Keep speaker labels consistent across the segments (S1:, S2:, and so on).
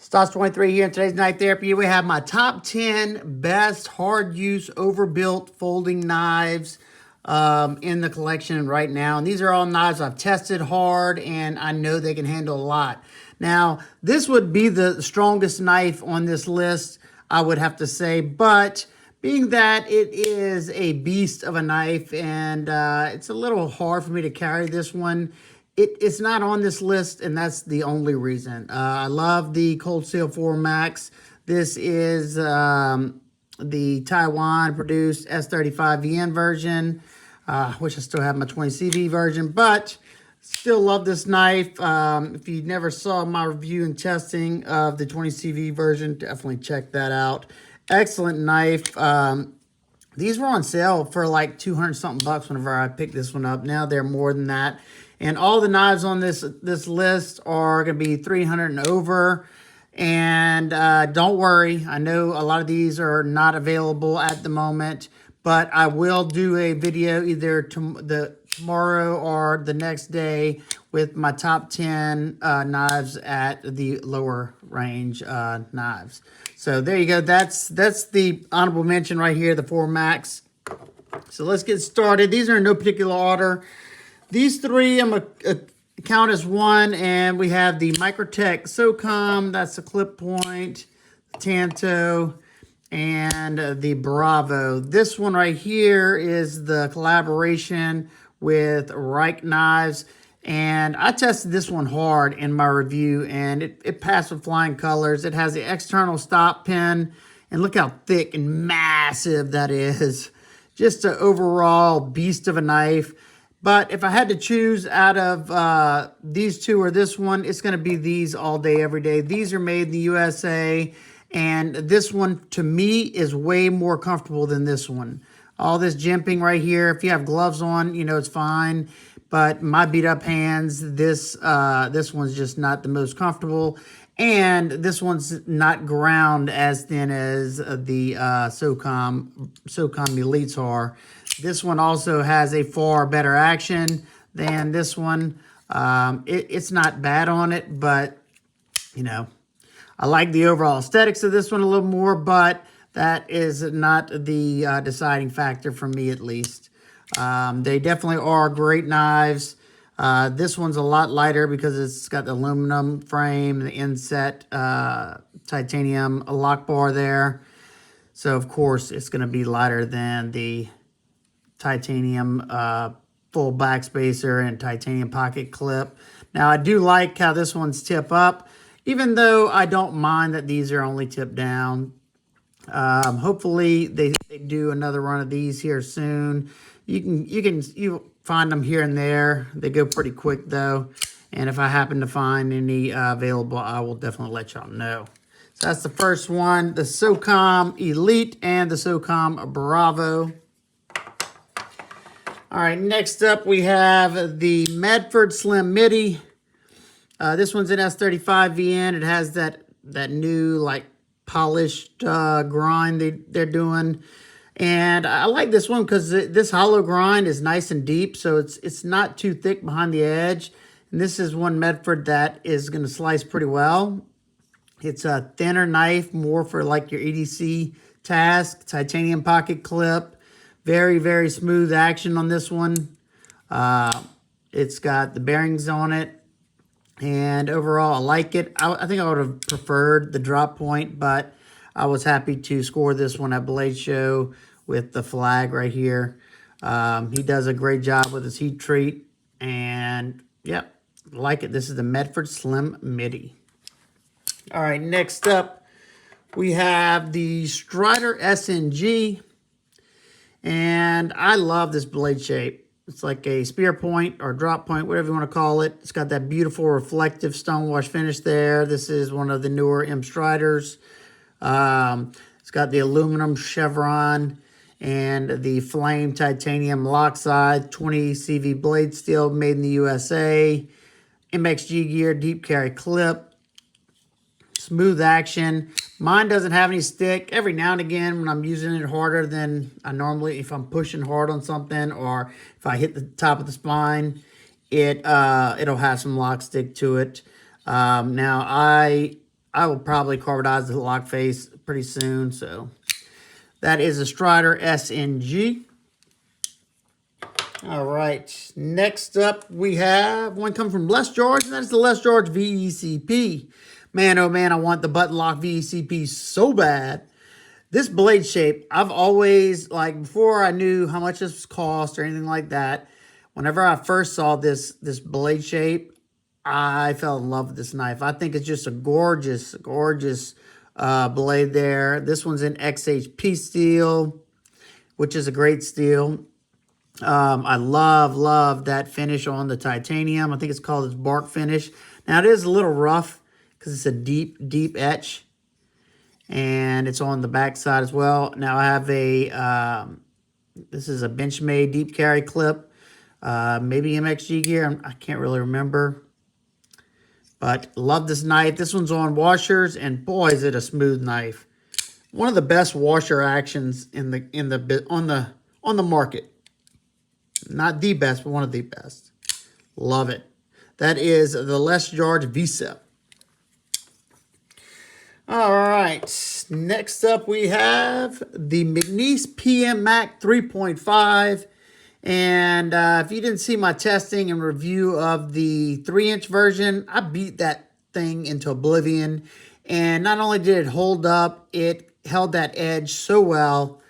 S1: Stas 23 here in today's Knife Therapy. We have my top 10 best hard use overbuilt folding knives in the collection right now. And these are all knives I've tested hard and I know they can handle a lot. Now, this would be the strongest knife on this list, I would have to say, but being that it is a beast of a knife and it's a little hard for me to carry this one, it's not on this list, and that's the only reason. I love the Cold Steel 4 Max. This is the Taiwan-produced S35VN version, which I still have my 20CV version, but still love this knife. If you never saw my review and testing of the 20CV version, definitely check that out. Excellent knife. These were on sale for like 200 something bucks whenever I picked this one up. Now they're more than that. And all the knives on this list are going to be 300 and over. And don't worry, I know a lot of these are not available at the moment, but I will do a video either tomorrow or the next day with my top 10 knives at the lower range knives. So there you go. That's the honorable mention right here, the 4 Max. So let's get started. These are in no particular order. These three I'm going to count as one, and we have the Microtech Socom, that's the clip point, the Tanto, and the Bravo. This one right here is the collaboration with Reich Knives, and I tested this one hard in my review, and it passed with flying colors. It has the external stop pin, and look how thick and massive that is. Just an overall beast of a knife. But if I had to choose out of these two or this one, it's going to be these all day, every day. These are made in the USA, and this one, to me, is way more comfortable than this one. All this jimping right here, if you have gloves on, you know, it's fine. But my beat-up hands, this one's just not the most comfortable. And this one's not ground as thin as the Socom Elites are. This one also has a far better action than this one. It's not bad on it, but, you know, I like the overall aesthetics of this one a little more, but that is not the deciding factor for me, at least. They definitely are great knives. This one's a lot lighter because it's got the aluminum frame, the inset titanium lock bar there. So, of course, it's going to be lighter than the titanium full backspacer and titanium pocket clip. Now, I do like how this one's tip up, even though I don't mind that these are only tip down. Hopefully, they do another run of these here soon. You find them here and there. They go pretty quick, though. And if I happen to find any available, I will definitely let y'all know. So that's the first one, the Socom Elite and the Socom Bravo. All right, next up we have the Medford Slim MIDI. This one's an S35VN. It has that new, like, polished grind they're doing. And I like this one because this hollow grind is nice and deep, so it's not too thick behind the edge. And this is one Medford that is going to slice pretty well. It's a thinner knife, more for like your EDC task, titanium pocket clip. Very, very smooth action on this one. It's got the bearings on it. And overall, I like it. I think I would have preferred the drop point, but I was happy to score this one at Blade Show with the flag right here. He does a great job with his heat treat. And, yep, like it. This is the Medford Slim MIDI. All right, next up, we have the Strider SNG. And I love this blade shape. It's like a spear point or drop point, whatever you want to call it. It's got that beautiful reflective stonewash finish there. This is one of the newer M Striders. It's got the aluminum chevron and the flame titanium lock side, 20 CV blade steel made in the USA. MXG gear, deep carry clip. Smooth action. Mine doesn't have any stick. Every now and again when I'm using it harder than I normally, if I'm pushing hard on something or if I hit the top of the spine, it'll have some lock stick to it. Now I I will probably carbonize the lock face pretty soon. So that is a Strider SNG. All right, next up we have one coming from Les George, and that's the Les George VECP. Man, oh man, I want the button lock VECP so bad. This blade shape, I've always, like, before I knew how much this cost or anything like that, whenever I first saw this blade shape, I fell in love with this knife. I think it's just a gorgeous, gorgeous blade there. This one's in XHP steel, which is a great steel. I love that finish on the titanium. I think it's called its bark finish. Now, it is a little rough because it's a deep etch. And it's on the back side as well. Now, I have a, this is a Benchmade deep carry clip. Maybe MXG gear. I can't really remember. But love this knife. This one's on washers. And boy, is it a smooth knife. One of the best washer actions on the market. Not the best, but one of the best. Love it. That is the Les George VCEP. All right. Next up, we have the McNeese PM Mac 3.5. And if you didn't see my testing and review of the 3-inch version, I beat that thing into oblivion. And not only did it hold up, it held that edge so well.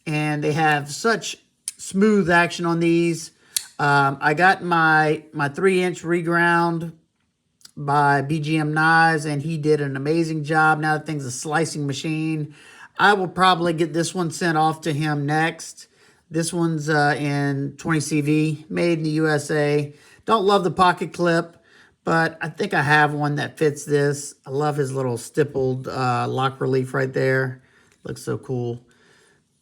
S1: And they have such smooth action on these. I got my 3-inch reground by BGM Knives, and he did an amazing job. Now that thing's a slicing machine. I will probably get this one sent off to him next. This one's in 20CV, made in the USA. Don't love the pocket clip, but I think I have one that fits this. I love his little stippled lock relief right there. Looks so cool.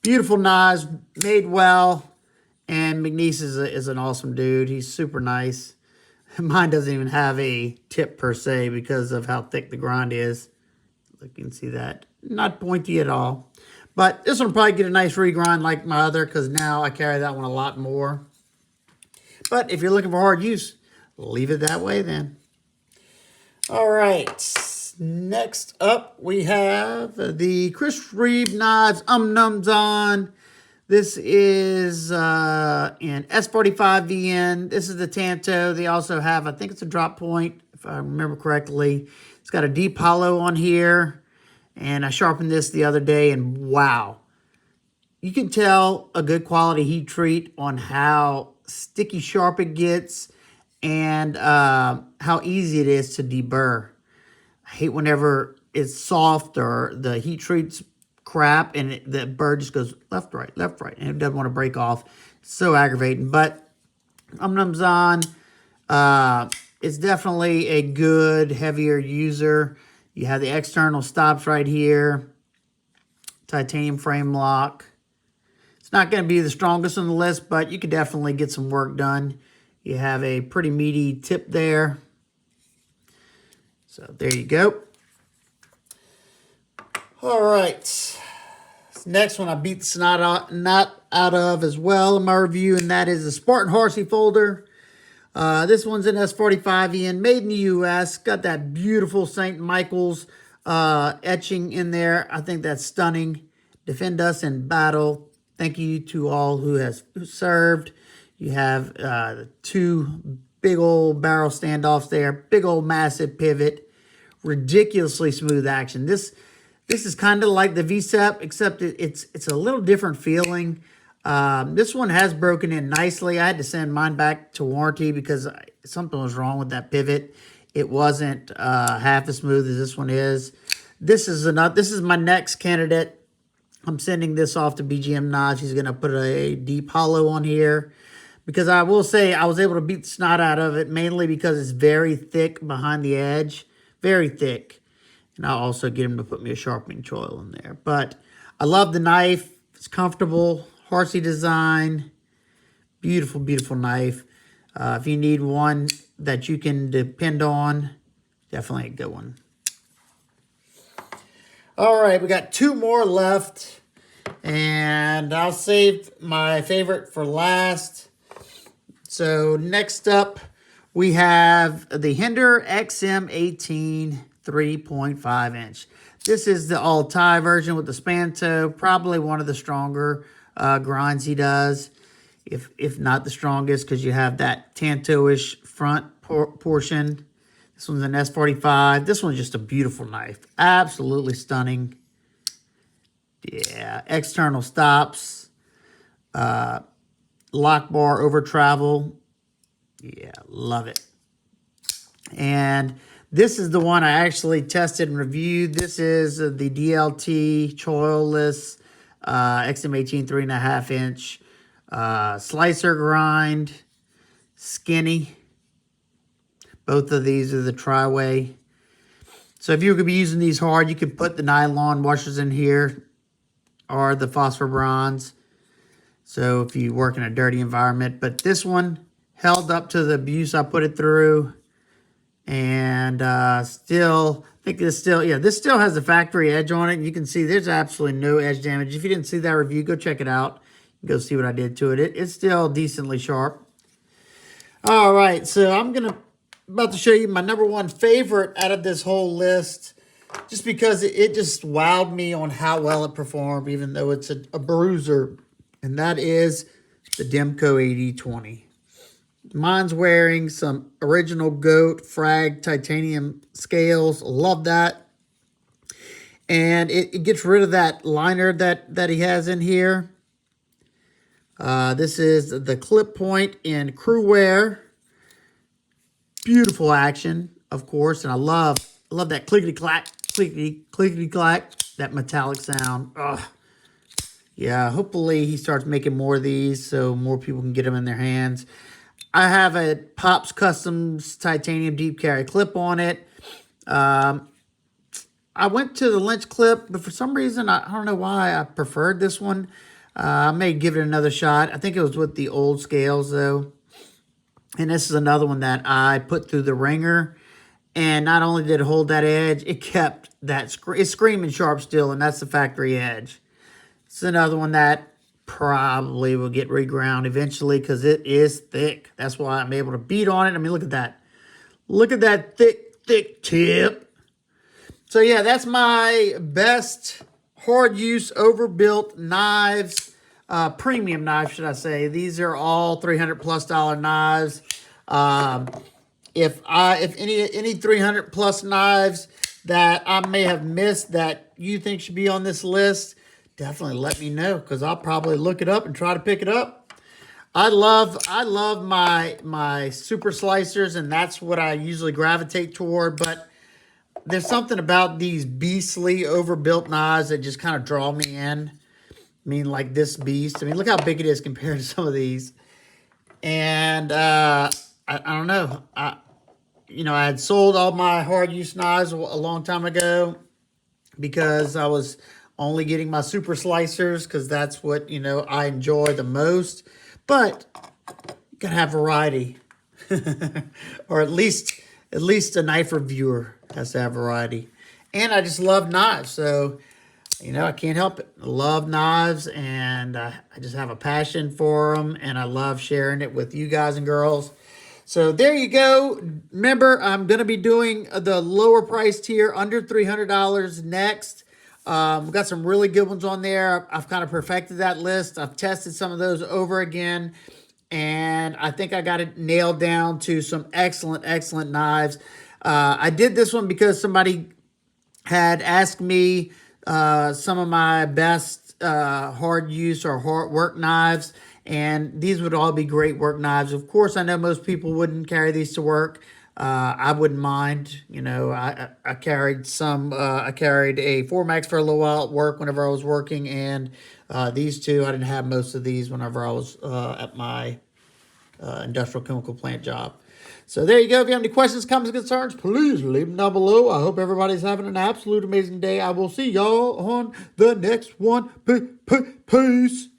S1: Beautiful knives, made well. And McNeese is an awesome dude. He's super nice. Mine doesn't even have a tip per se because of how thick the grind is. You can see that. Not pointy at all. But this one will probably get a nice regrind like my other because now I carry that one a lot more. But if you're looking for hard use, leave it that way then. All right. Next up, we have the Chris Reeb Knives Nums On. This is in S45 VN. This is the Tanto. They also have, I think it's a drop point, if I remember correctly. It's got a deep hollow on here. And I sharpened this the other day, and wow. You can tell a good quality heat treat on how sticky sharp it gets and how easy it is to deburr. I hate whenever it's soft or the heat treat's crap and the burr just goes left, right, and it doesn't want to break off. It's so aggravating. But Nums On, it's definitely a good, heavier user. You have the external stops right here. Titanium frame lock. It's not going to be the strongest on the list, but you could definitely get some work done. You have a pretty meaty tip there. So there you go. All right. Next one I beat the snot out of as well in my review, and that is the Spartan Horsey folder. This one's in S45 EN, made in the U.S. Got that beautiful St. Michael's etching in there. I think that's stunning. Defend us in battle. Thank you to all who served. You have the two big old barrel standoffs there. Big old massive pivot. Ridiculously smooth action. This is kind of like the VCEP, except it's a little different feeling. This one has broken in nicely. I had to send mine back to warranty because something was wrong with that pivot. It wasn't half as smooth as this one is. This is my next candidate. I'm sending this off to BGM Knives. He's going to put a deep hollow on here. Because I will say I was able to beat the snot out of it mainly because it's very thick behind the edge. Very thick. And I'll also get him to put me a sharpening choil in there. But I love the knife. It's comfortable. Horsey design. Beautiful, beautiful knife. If you need one that you can depend on, definitely a good one. All right, we got two more left. And I'll save my favorite for last. So next up, we have the Hinder XM18 3.5 inch. This is the all-tie version with the Spanto, probably one of the stronger grinds he does, if not the strongest, because you have that Tanto-ish front portion. This one's an S45. This one's just a beautiful knife. Absolutely stunning. Yeah, external stops, lock bar over travel. Yeah, love it. And this is the one I actually tested and reviewed. This is the DLT choilless XM18 3.5 inch slicer grind, skinny. Both of these are the tri-way. So if you were going to be using these hard, you could put the nylon washers in here or the phosphor bronze. So if you work in a dirty environment. But this one held up to the abuse I put it through. And still, I think this still has the factory edge on it. You can see there's absolutely no edge damage. If you didn't see that review, go check it out. Go see what I did to it. It's still decently sharp. All right, so I'm about to show you my #1 favorite out of this whole list, just because it just wowed me on how well it performed, even though it's a bruiser, and that is the Demco 8020. Mine's wearing some original goat frag titanium scales. Love that. And it gets rid of that liner that he has in here. This is the clip point in crew wear. Beautiful action, of course. And I love that clickety-clack, clickety-clack, that metallic sound. Ugh. Yeah, hopefully he starts making more of these so more people can get them in their hands. I have a Pops Customs titanium deep carry clip on it. I went to the Lynch clip, but for some reason, I don't know why I preferred this one. I may give it another shot. I think it was with the old scales, though. And this is another one that I put through the ringer. And not only did it hold that edge, it kept that, it's screaming sharp still, and that's the factory edge. It's another one that probably will get reground eventually because it is thick. That's why I'm able to beat on it. I mean, look at that. Look at that thick tip. So yeah, that's my best hard use overbuilt knives, premium knives, should I say. These are all $300+ knives. If any $300+ knives that I may have missed that you think should be on this list, definitely let me know, because I'll probably look it up and try to pick it up. I love my super slicers, and that's what I usually gravitate toward. But there's something about these beastly overbuilt knives that just kind of draw me in. I mean, like this beast. I mean, look how big it is compared to some of these. And I don't know. I had sold all my hard use knives a long time ago because I was only getting my super slicers because that's what, I enjoy the most. But you gotta have variety. Or at least a knife reviewer has to have variety. And I just love knives. So, I can't help it. I love knives, and I just have a passion for them. And I love sharing it with you guys and girls. So there you go. Remember, I'm going to be doing the lower price tier, under $300 next. We've got some really good ones on there. I've kind of perfected that list. I've tested some of those over again, and I think I got it nailed down to some excellent knives. I did this one because somebody had asked me some of my best hard use or hard work knives, and these would all be great work knives. Of course, I know most people wouldn't carry these to work. I wouldn't mind. I carried I carried a 4Max for a little while at work whenever I was working, and these two, I didn't have most of these whenever I was at my industrial chemical plant job. So there you go. If you have any questions, comments, concerns, please leave them down below. I hope everybody's having an absolute amazing day. I will see y'all on the next one. Peace.